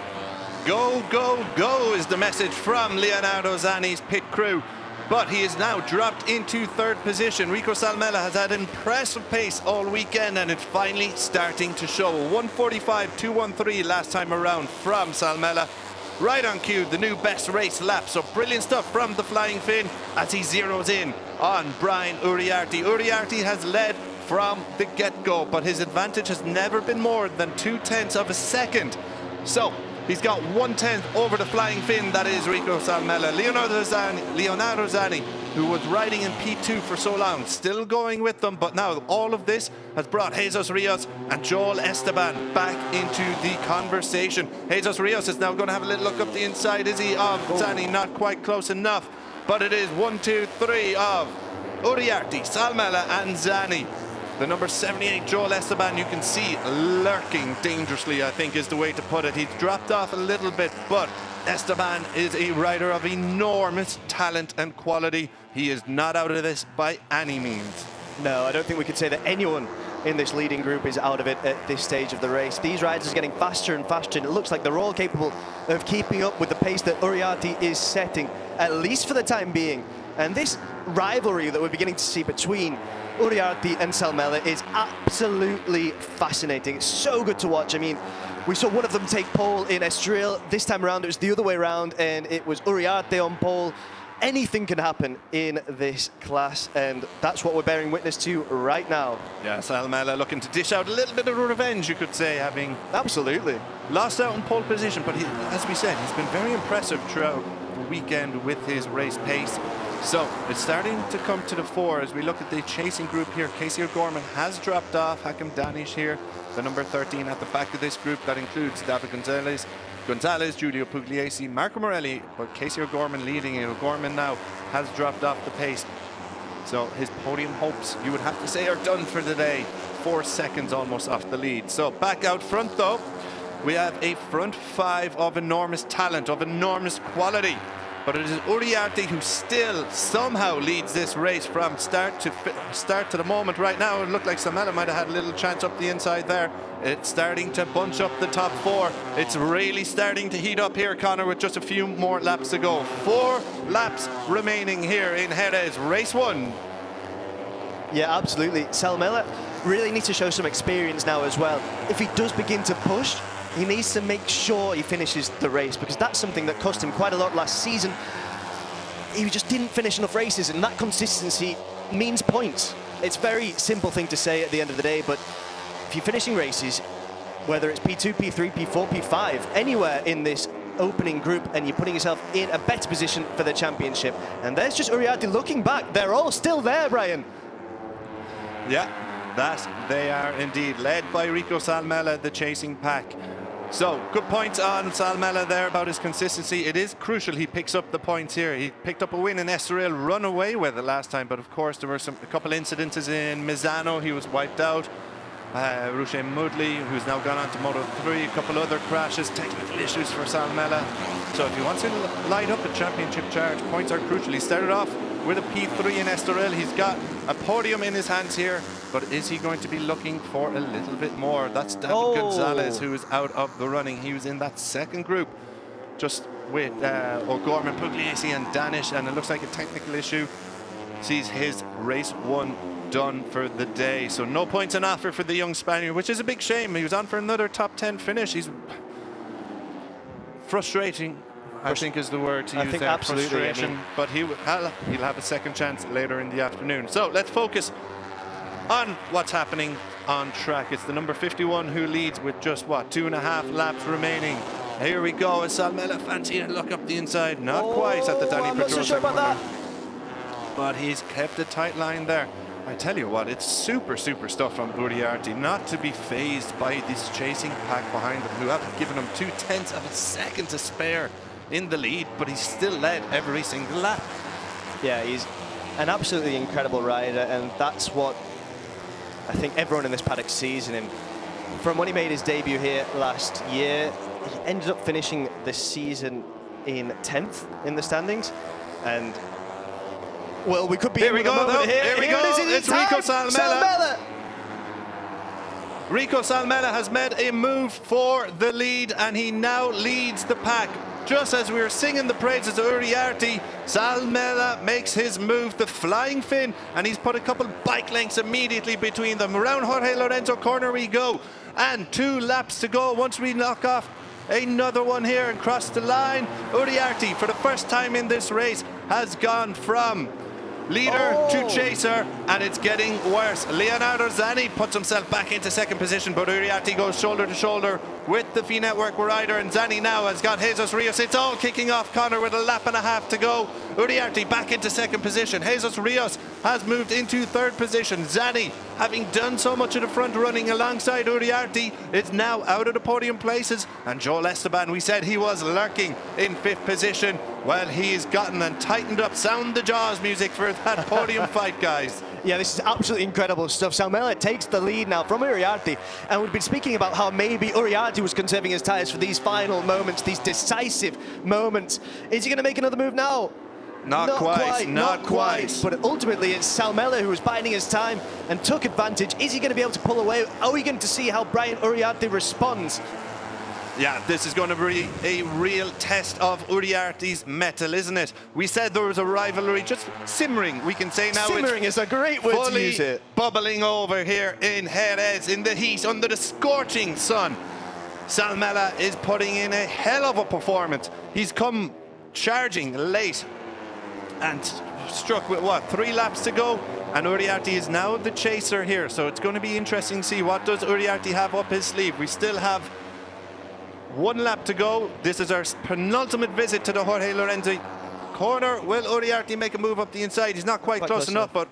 Go, go, go is the message from Leonardo Zani's pit crew, but he is now dropped into 3rd position. Rico Salmela has had impressive pace all weekend, and it's finally starting to show. 1:45.213 last time around from Salmela. Right on cue, the new best race lap. So brilliant stuff from the Flying Finn as he zeroes in on Brian Uriarte. Uriarte has led from the get-go, but his advantage has never been more than 0.2 of a second. So he's got 1/10 over the Flying Finn, that is Rico Salmela. Leonardo Zani, who was riding in P2 for so long, still going with them, but now all of this has brought Jesus Rios and Joel Esteban back into the conversation. Jesus Rios is now going to have a little look up the inside, is he, of Zani? Not quite close enough, but it is 1, 2, 3 of Uriarte, Salmela and Zani. The number 78, Joel Esteban, you can see lurking dangerously, I think is the way to put it. He's dropped off a little bit, but Esteban is a rider of enormous talent and quality. He is not out of this by any means. No, I don't think we could say that anyone in this leading group is out of it at this stage of the race. These riders are getting faster and faster, and it looks like they're all capable of keeping up with the pace that Uriarte is setting, at least for the time being. And this rivalry that we're beginning to see between Uriarte and Salmela is absolutely fascinating. It's so good to watch. I mean, we saw one of them take pole in Estoril. This time around, it was the other way around, and it was Uriarte on pole. Anything can happen in this class, and that's what we're bearing witness to right now. Yeah, Salmela looking to dish out a little bit of revenge, you could say, having Absolutely. lost out in pole position. But as we said, he's been very impressive throughout the weekend with his race pace. So it's starting to come to the fore as we look at the chasing group here. Casey O'Gorman has dropped off. Hakim Danish here, the number 13 at the back of this group. That includes David Gonzalez, Giulio Pugliese, Marco Morelli, but Casey O'Gorman leading. O'Gorman now has dropped off the pace. So his podium hopes, you would have to say, are done for the day. 4 seconds almost off the lead. So back out front though, we have a front five of enormous talent, of enormous quality. But it is Uriarte who still somehow leads this race from start to the moment. Right now, it looked like Salmela might have had a little chance up the inside there. It's starting to bunch up the top 4. It's really starting to heat up here, Connor, with just a few more laps to go. 4 laps remaining here in Jerez, race 1. Yeah, absolutely. Salmela really needs to show some experience now as well. If he does begin to push, he needs to make sure he finishes the race, because that's something that cost him quite a lot last season. He just didn't finish enough races, and that consistency means points. It's a very simple thing to say at the end of the day, but if you're finishing races, whether it's P2, P3, P4, P5, anywhere in this opening group, and you're putting yourself in a better position for the championship. And there's just Uriarte looking back. They're all still there, Brian. Yeah, that they are indeed, led by Rico Salmela, the chasing pack. So, good points on Salmela there about his consistency. It is crucial he picks up the points here. He picked up a win in Estoril, run away with it last time, but of course there were a couple incidences in Misano. He was wiped out. Roger Mudley, who's now gone on to Moto 3, a couple other crashes, technical issues for Salmela. So if he wants to light up a championship charge, points are crucial. He started off with a P3 in Estoril. He's got a podium in his hands here, but is he going to be looking for a little bit more? That's David Gonzalez, who is out of the running. He was in that second group, just with O'Gorman, Pugliese and Danish, and it looks like a technical issue sees his race 1 done for the day. So no points on offer for the young Spaniard, which is a big shame. He was on for another top 10 finish. He's frustrating, I think is the word to use there. Absolutely. Frustration, but he'll have a second chance later in the afternoon. So let's focus on what's happening on track. It's the number 51 who leads with just, what, 2.5 laps remaining. Here we go, as Salmela fancy a look up the inside. Not quite at the Danny I'm not so sure about that. But he's kept a tight line there. I tell you what, it's super stuff from Uriarte, not to be phased by this chasing pack behind him, who have given him 0.2 of a second to spare in the lead, but he's still led every single lap. Yeah, He's an absolutely incredible rider, and that's what I think everyone in this paddock sees in him. From when he made his debut here last year, he ended up finishing the season in 10th in the standings, and well, we could be. Here we go, though. Here we go. It's Rico Salmela. Rico Salmela has made a move for the lead, and he now leads the pack. Just as we were singing the praises of Uriarte, Salmela makes his move, the flying fin, and he's put a couple bike lengths immediately between them. Around Jorge Lorenzo corner we go, and 2 laps to go once we knock off another one here and cross the line. Uriarte, for the first time in this race, has gone from leader to chaser, and it's getting worse. Leonardo Zanni puts himself back into second position, but Uriarte goes shoulder to shoulder with the FIM Network rider, and Zanni now has got Jesus Rios. It's all kicking off, Connor, with a lap and a half to go. Uriarte back into second position. Jesus Rios has moved into third position. Zanni, having done so much of the front running alongside Uriarte, is now out of the podium places, and Joel Esteban, we said he was lurking in 5th position. Well, he's gotten and tightened up. Sound the Jaws music for that podium fight, guys. Yeah, this is absolutely incredible stuff. Salmela takes the lead now from Uriarte, and we've been speaking about how maybe Uriarte was conserving his tyres for these final moments, these decisive moments. Is he going to make another move now? Not quite. But ultimately, it's Salmela who was biding his time and took advantage. Is he going to be able to pull away? Are we going to see how Brian Uriarte responds? Yeah, this is going to be a real test of Uriarte's mettle, isn't it? We said there was a rivalry just simmering. We can say now simmering is a great word to use it. Bubbling over here in Jerez, in the heat, under the scorching sun. Salmela is putting in a hell of a performance. He's come charging late and struck with, what, 3 laps to go? And Uriarte is now the chaser here. So it's going to be interesting to see what does Uriarte have up his sleeve. We still have 1 lap to go. This is our penultimate visit to the Jorge Lorenzo corner. Will Uriarte make a move up the inside? He's not quite close enough, but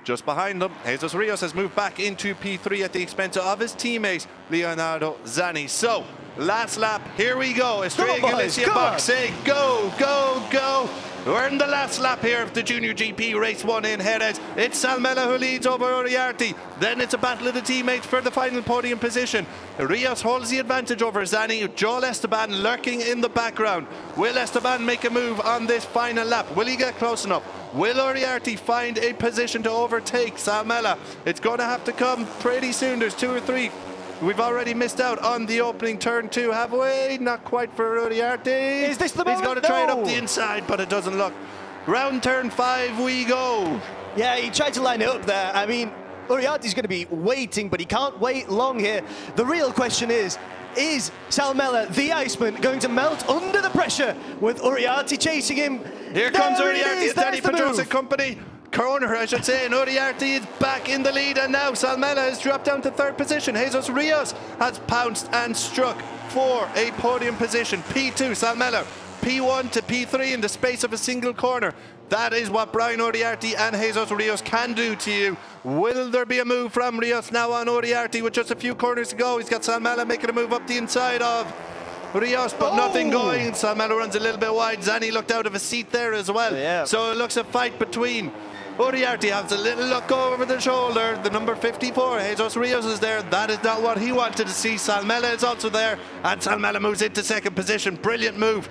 just behind him, Jesus Rios has moved back into P3 at the expense of his teammate, Leonardo Zanni. So, last lap, here we go. Estrella Galicia boxing. Go, go, go. We're in the last lap here of the Junior GP Race 1 in Jerez. It's Salmela who leads over Uriarte. Then it's a battle of the teammates for the final podium position. Rios holds the advantage over Zanni. Joel Esteban lurking in the background. Will Esteban make a move on this final lap? Will he get close enough? Will Uriarte find a position to overtake Salmela? It's going to have to come pretty soon. There's 2 or 3. We've already missed out on the opening turn 2, have we? Not quite for Uriarte. Is this the moment? He's going to try it up the inside, but it doesn't look. Round turn 5 we go. Yeah, he tried to line it up there. I mean, Uriarte's going to be waiting, but he can't wait long here. The real question is Salmela, the Iceman, going to melt under the pressure with Uriarte chasing him? Here comes Uriarte, it's Danny Pedrosa Company. Corner, I should say, and Uriarte is back in the lead, and now Salmela has dropped down to 3rd position. Jesus Rios has pounced and struck for a podium position. P2, Salmela, P1 to P3 in the space of a single corner. That is what Brian Uriarte and Jesus Rios can do to you. Will there be a move from Rios now on Uriarte with just a few corners to go? He's got Salmela making a move up the inside of Rios, but nothing going. Salmela runs a little bit wide. Zanni looked out of his seat there as well. Yeah. So it looks a fight between. Uriarte has a little look over the shoulder. The number 54, Jesus Rios, is there. That is not what he wanted to see. Salmela is also there, and Salmela moves into 2nd position. Brilliant move.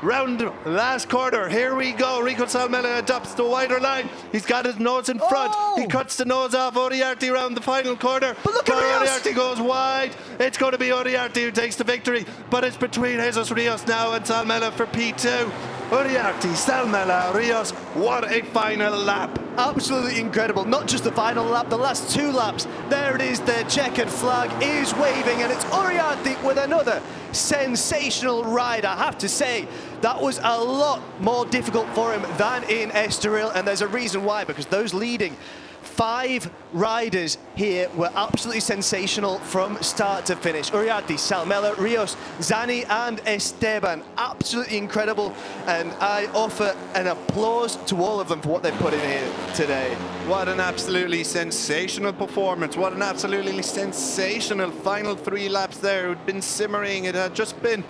Round last quarter, here we go. Rico Salmela adopts the wider line. He's got his nose in front. He cuts the nose off Uriarte around the final quarter. But look at Uriarte goes wide. It's going to be Uriarte who takes the victory, but it's between Jesus Rios now and Salmela for P2. Uriarte, Salmela, Rios, what a final lap. Absolutely incredible. Not just the final lap, the last 2 laps. There it is, the checkered flag is waving, and it's Uriarte with another sensational ride. I have to say, that was a lot more difficult for him than in Estoril, and there's a reason why, because those leading 5 riders here were absolutely sensational from start to finish. Uriarte, Salmela, Rios, Zanni and Esteban. Absolutely incredible, and I offer an applause to all of them for what they've put in here today. What an absolutely sensational performance. What an absolutely sensational final 3 laps there. It had been simmering. It had just been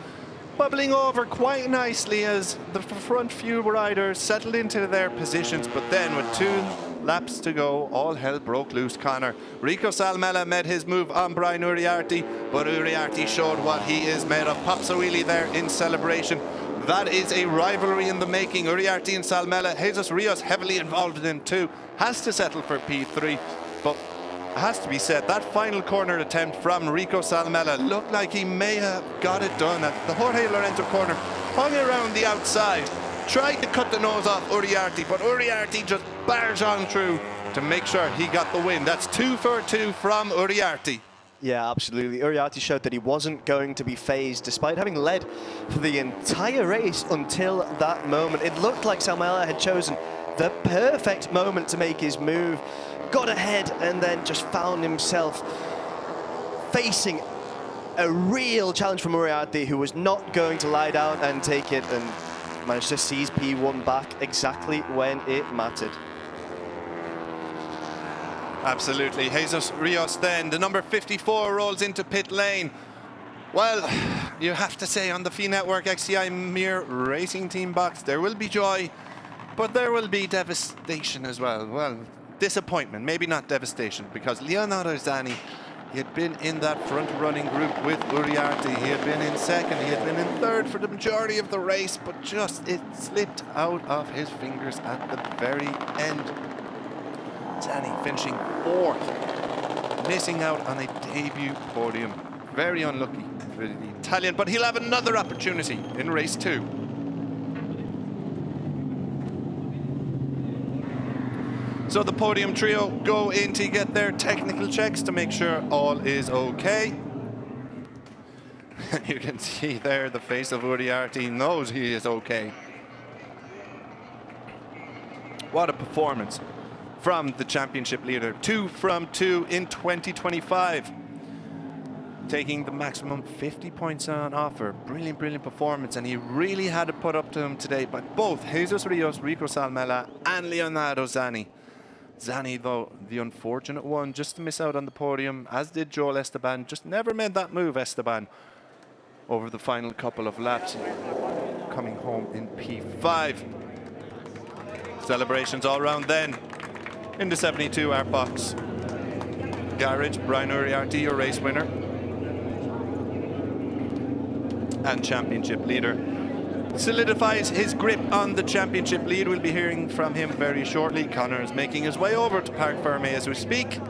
bubbling over quite nicely as the front few riders settled into their positions, but then with 2 laps to go, all hell broke loose, Connor. Rico Salmela made his move on Brian Uriarte, but Uriarte showed what he is made of. Pops a wheelie there in celebration. That is a rivalry in the making. Uriarte and Salmela, Jesus Rios heavily involved in too, has to settle for P3, but it has to be said, that final corner attempt from Rico Salmela looked like he may have got it done at the Jorge Lorenzo corner. Hung around the outside, tried to cut the nose off Uriarte, but Uriarte just barged on through to make sure he got the win. That's 2 for 2 from Uriarte. Yeah, absolutely. Uriarte showed that he wasn't going to be phased, despite having led for the entire race until that moment. It looked like Salmela had chosen the perfect moment to make his move, got ahead, and then just found himself facing a real challenge from Uriarte, who was not going to lie down and take it, and managed to seize P1 back exactly when it mattered. Absolutely. Jesus Rios then, the number 54, rolls into pit lane. Well, you have to say on the FIM Network XCI Mir Racing Team box, there will be joy, but there will be devastation as well. Well, disappointment, maybe not devastation, because Leonardo Zani, he had been in that front-running group with Uriarte. He had been in second, he had been in third for the majority of the race, but just it slipped out of his fingers at the very end. Zani finishing fourth, missing out on a debut podium. Very unlucky for the Italian, but he'll have another opportunity in race 2. So the podium trio go in to get their technical checks to make sure all is okay. And you can see there the face of Uriarte knows he is okay. What a performance from the championship leader. 2 from 2 in 2025. Taking the maximum 50 points on offer. Brilliant, brilliant performance. And he really had it put up to him today by both Jesus Rios, Rico Salmela and Leonardo Zani. Zani, though, the unfortunate one, just to miss out on the podium, as did Joel Esteban. Just never made that move, Esteban, over the final couple of laps, coming home in P5. Celebrations all round then. In the 72 art box, garage, Brian Uriarte, your race winner and championship leader, solidifies his grip on the championship lead. We'll be hearing from him very shortly. Connor is making his way over to Parc Fermé as we speak.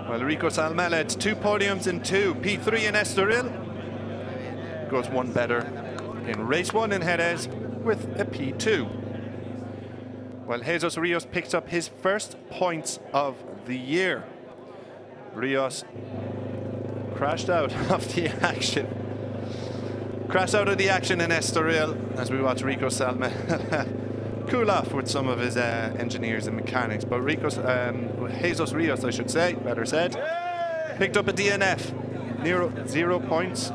Well, Rico Salmela, it's 2 podiums in 2. P3 in Estoril. Goes one better in race 1 in Jerez with a P2. Well, Jesus Rios picks up his first points of the year. Rios crashed out of the action. Crashed out of the action in Estoril as we watch Rico Salmela cool off with some of his engineers and mechanics. But Jesus Rios, I should say, better said, picked up a DNF. 0 points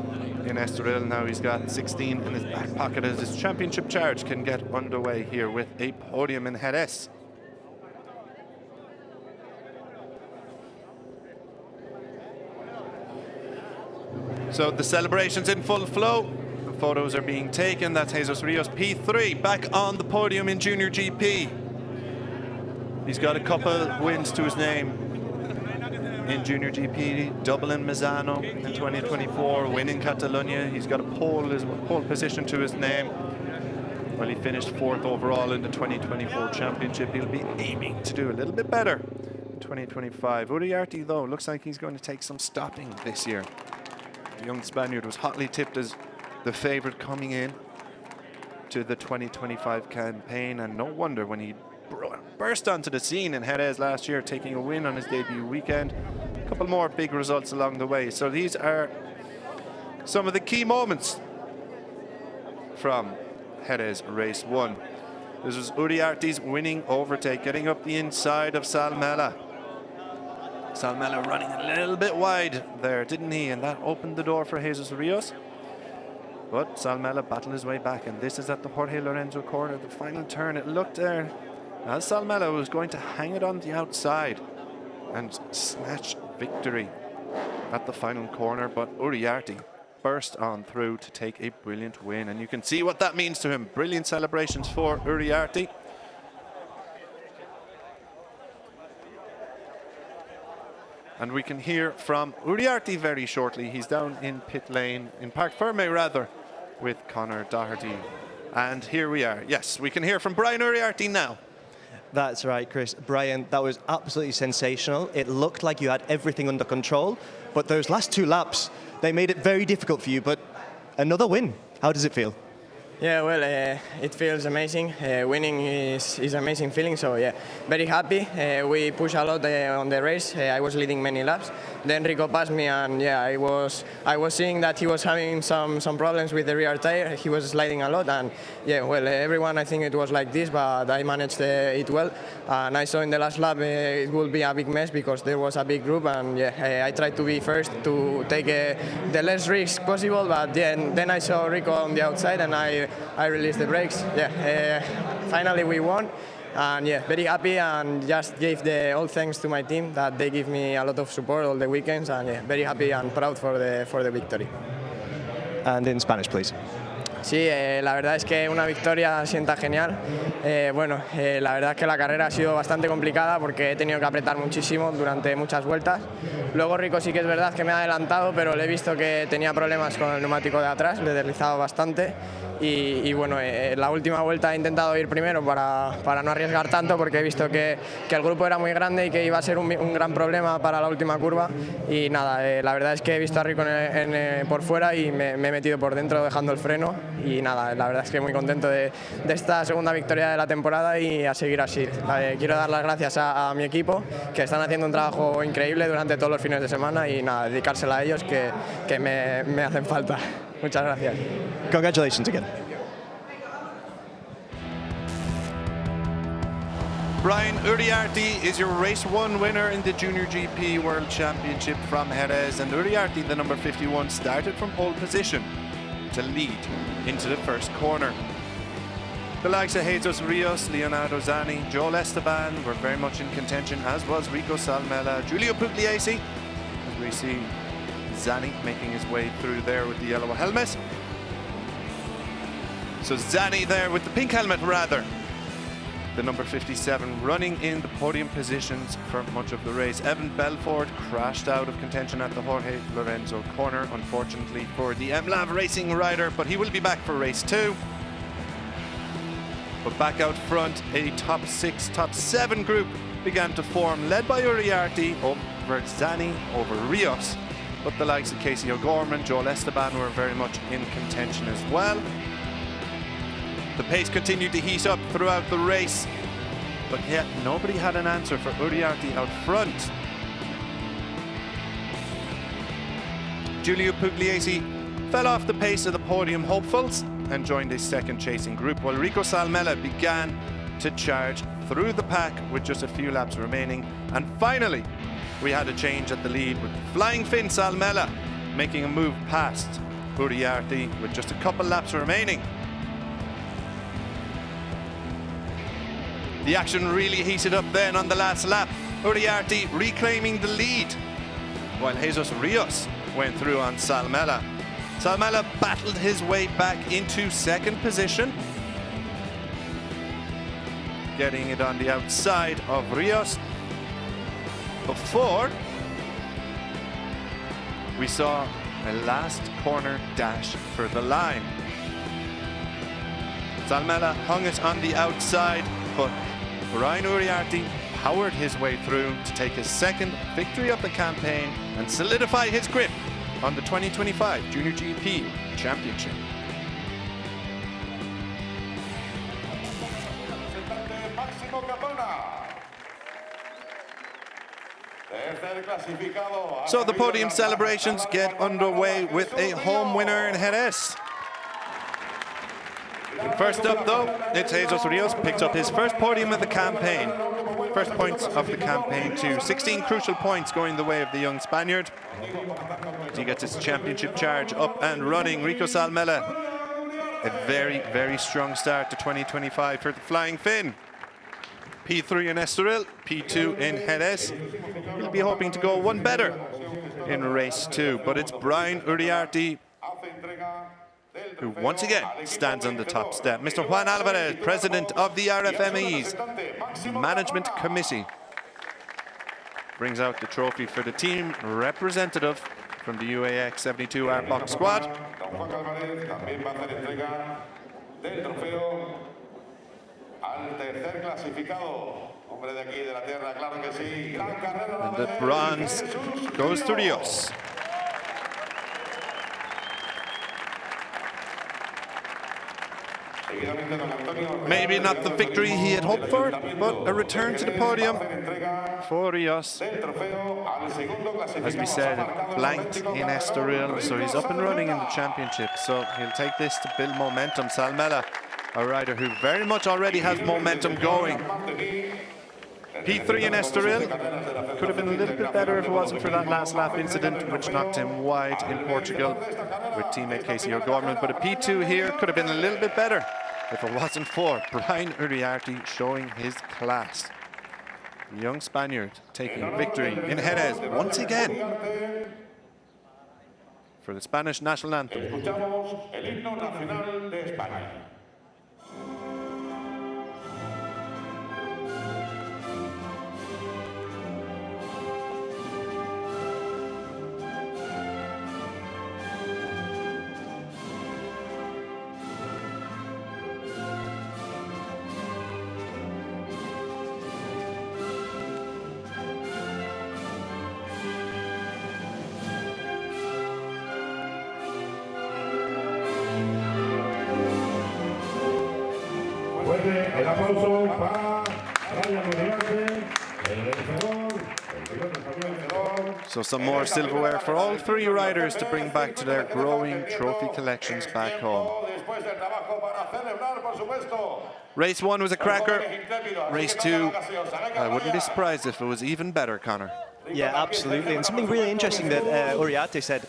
in Estoril. Now he's got 16 in his back pocket as his championship charge can get underway here with a podium in Jerez. So the celebrations in full flow. The photos are being taken. That's Jesus Rios, P3, back on the podium in Junior GP. He's got a couple wins to his name in Junior GP, double in Misano in 2024, winning Catalunya. He's got a pole position to his name. Well, he finished 4th overall in the 2024 championship. He'll be aiming to do a little bit better in 2025. Uriarte, though, looks like he's going to take some stopping this year. The young Spaniard was hotly tipped as the favorite coming in to the 2025 campaign, and no wonder when he burst onto the scene in Jerez last year, taking a win on his debut weekend. A couple more big results along the way. So these are some of the key moments from Jerez race 1. This was Uriarte's winning overtake, getting up the inside of Salmela. Salmela running a little bit wide there, didn't he? And that opened the door for Jesus Rios. But Salmela battled his way back, and this is at the Jorge Lorenzo corner, the final turn. It looked there as Salmela was going to hang it on the outside and snatch victory at the final corner, but Uriarte burst on through to take a brilliant win, and you can see what that means to him. Brilliant celebrations for Uriarte. And we can hear from Uriarte very shortly. He's down in pit lane, in Parc Fermé rather, with Conor Doherty. And here we are. Yes, we can hear from Brian Uriarte now. That's right, Chris. Brian, that was absolutely sensational. It looked like you had everything under control, but those last 2 laps, they made it very difficult for you, but another win. How does it feel? Yeah, well, it feels amazing. Winning is an amazing feeling, so yeah, very happy. We pushed a lot on the race. I was leading many laps. Then Rico passed me, and yeah, I was seeing that he was having some problems with the rear tire. He was sliding a lot, and yeah, well, everyone, I think it was like this, but I managed it well. And I saw in the last lap it would be a big mess because there was a big group, and yeah, I tried to be first to take the less risk possible, but then I saw Rico on the outside, and I released the brakes. Yeah, finally we won, and yeah, very happy, and just gave all thanks to my team that they give me a lot of support all the weekends, and yeah, very happy and proud for the victory. And in Spanish, please. Sí, la verdad es que una victoria sienta genial. La verdad es que la carrera ha sido bastante complicada porque he tenido que apretar muchísimo durante muchas vueltas. Luego Rico sí que es verdad que me ha adelantado, pero le he visto que tenía problemas con el neumático de atrás, le he deslizado bastante. La última vuelta he intentado ir primero para no arriesgar tanto porque he visto que el grupo era muy grande y que iba a ser un gran problema para la última curva. Y nada, la verdad es que he visto a Rico por fuera y me he metido por dentro dejando el freno. Y nada, la verdad es que muy contento de esta segunda victoria de la temporada y a seguir así. Quiero dar las gracias a mi equipo, que están haciendo un trabajo increíble durante todos los fines de semana y nada, dedicársela a ellos que me hacen falta. Muchas gracias. Congratulations again. Brian Uriarte is your race 1 winner in the JuniorGP World Championship from Jerez, and Uriarte, the number 51, started from pole position to lead into the first corner. The likes of Jesus Rios, Leonardo Zani, Joel Esteban were very much in contention, as was Rico Salmela, Giulio Pugliese, as we see Zani making his way through there with the yellow helmet. So Zani there with the pink helmet, rather. The number 57 running in the podium positions for much of the race. Evan Belfort crashed out of contention at the Jorge Lorenzo corner, unfortunately for the MLAV racing rider, but he will be back for race 2. But back out front, a top 6, top 7 group began to form, led by Uriarte over Zani, over Rios. But the likes of Casey O'Gorman, Joel Esteban were very much in contention as well. The pace continued to heat up throughout the race, but yet nobody had an answer for Uriarte out front. Giulio Pugliese fell off the pace of the podium hopefuls and joined a second chasing group, while Rico Salmela began to charge through the pack with just a few laps remaining. And finally, we had a change at the lead with Flying Finn Salmela making a move past Uriarte with just a couple laps remaining. The action really heated up then on the last lap. Uriarte reclaiming the lead, while Jesus Rios went through on Salmela. Salmela battled his way back into second position, getting it on the outside of Rios before we saw a last corner dash for the line. Salmela hung it on the outside, but Brian Uriarte powered his way through to take his second victory of the campaign and solidify his grip on the 2025 JuniorGP Championship. So the podium celebrations get underway with a home winner in Jerez. First up, though, it's Jesus Rios, picks up his first podium of the campaign. First points of the campaign too. 16 crucial points going the way of the young Spaniard. He gets his championship charge up and running. Rico Salmela, a very, very strong start to 2025 for the Flying Finn. P3 in Estoril, P2 in Jerez. He'll be hoping to go one better in race 2, but it's Brian Uriarte who once again stands on the top step. Mr. Juan Alvarez, president of the RFME's Management Committee, brings out the trophy for the team representative from the UAX 72 Art Box squad. And the bronze goes to Rios. Maybe not the victory he had hoped for, but a return to the podium for Rios. As we said, blanked in Estoril, so he's up and running in the championship. So he'll take this to build momentum. Salmela, a rider who very much already has momentum going. P3 in Estoril, could have been a little bit better if it wasn't for that last lap incident which knocked him wide in Portugal with teammate Casey O'Gorman. But a P2 here could have been a little bit better if it wasn't for Brian Uriarte showing his class. The young Spaniard taking victory in Jerez once again. for the Spanish national anthem. Escuchamos el himno nacional de España. El aplauso para Uriarte, el vencedor, el piloto español. So some more silverware for all three riders to bring back to their growing trophy collections back home. Race 1 was a cracker. Race 2, I wouldn't be surprised if it was even better, Connor. Yeah, absolutely. And something really interesting that Uriarte said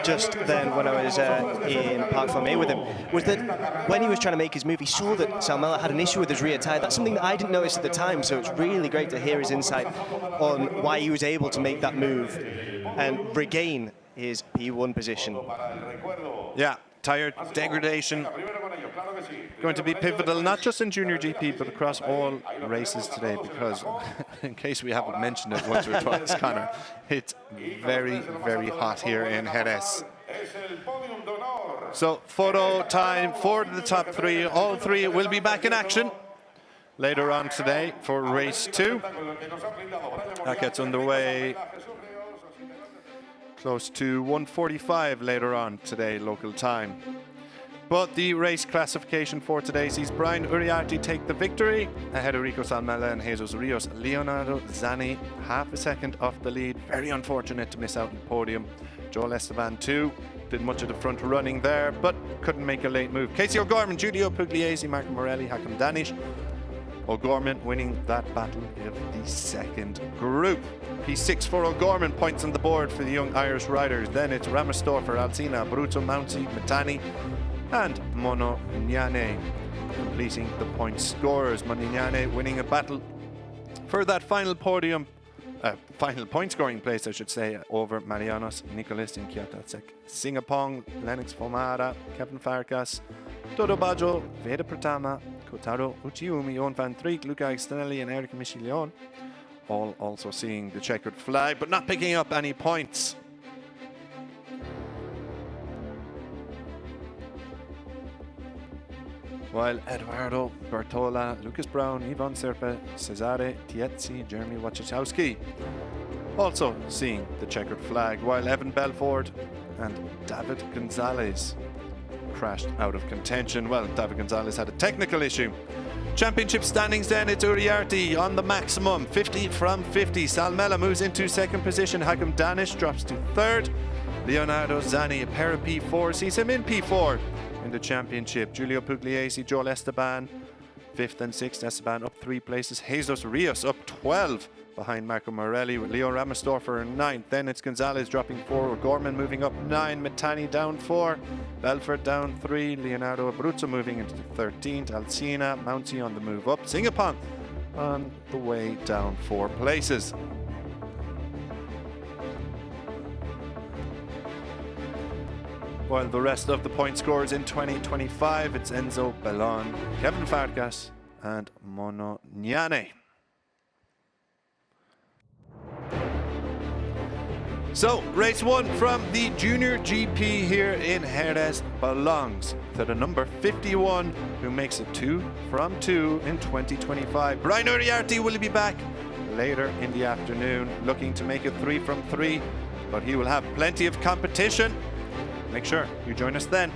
just then when I was in Parc Fermé with him was that when he was trying to make his move, he saw that Salmela had an issue with his rear tyre. That's something that I didn't notice at the time, so it's really great to hear his insight on why he was able to make that move and regain his P1 position. Yeah, tyre degradation going to be pivotal, not just in Junior GP, but across all races today, because in case we haven't mentioned it once or twice, Connor, it's very, very hot here in Jerez. So photo time for the top three. All three will be back in action later on today for race 2. That gets underway close to 1:45 later on today, local time. But the race classification for today sees Brian Uriarte take the victory ahead of Rico Salmela and Jesus Rios. Leonardo Zani half a second off the lead. Very unfortunate to miss out on Podium. Joel Esteban too did much of the front running there, but couldn't make a late move. Casey O'Gorman, Giulio Pugliese, Marco Morelli, Hakim Danish. O'Gorman winning that battle of the second group. P6 for O'Gorman, points on the board for the young Irish riders. Then it's Ramastorfer, Alcina, Abruzzo, Mouncy, Matani, and Mono Nyane completing the point scorers. Mono Nyane winning a battle for that final podium, final point scoring place, I should say, over Marianos, Nicolas and Kiotatsek, Singapong, Lennox Fomara, Kevin Farkas, Dodo Baggio, Veda Pratama, Kotaro Uchiumi, Owen Van Triek, Luca Stanelli and Eric Michilion, all also seeing the checkered flag but not picking up any points. While Eduardo Bertola, Lucas Brown, Ivan Serpe, Cesare Tiezzi, Jeremy Wachachowski also seeing the checkered flag, while Evan Belford and David Gonzalez crashed out of contention. Well, David Gonzalez had a technical issue. Championship standings then, it's Uriarte on the maximum, 50 from 50. Salmela moves into second position. Hakim Danish drops to third. Leonardo Zani, a pair of P4, sees him in P4 in the championship. Giulio Pugliese, Joel Esteban, 5th and 6th. Esteban up 3 places. Jesus Rios up 12 behind Marco Morelli, with Leo Ramastorfer in 9th. Then it's Gonzalez dropping 4. O'Gorman moving up 9. Matani down 4. Belfort down 3. Leonardo Abruzzo moving into 13th. Alcina, Mounty on the move up. Singapong on the way down 4 places. While the rest of the point scorers in 2025, it's Enzo Bellon, Kevin Farkas and Mono Nyane. So, race 1 from the Junior GP here in Jerez belongs to the number 51, who makes it 2 from 2 in 2025. Brian Uriarte will be back later in the afternoon, looking to make it 3 from 3, but he will have plenty of competition. Make sure you join us then.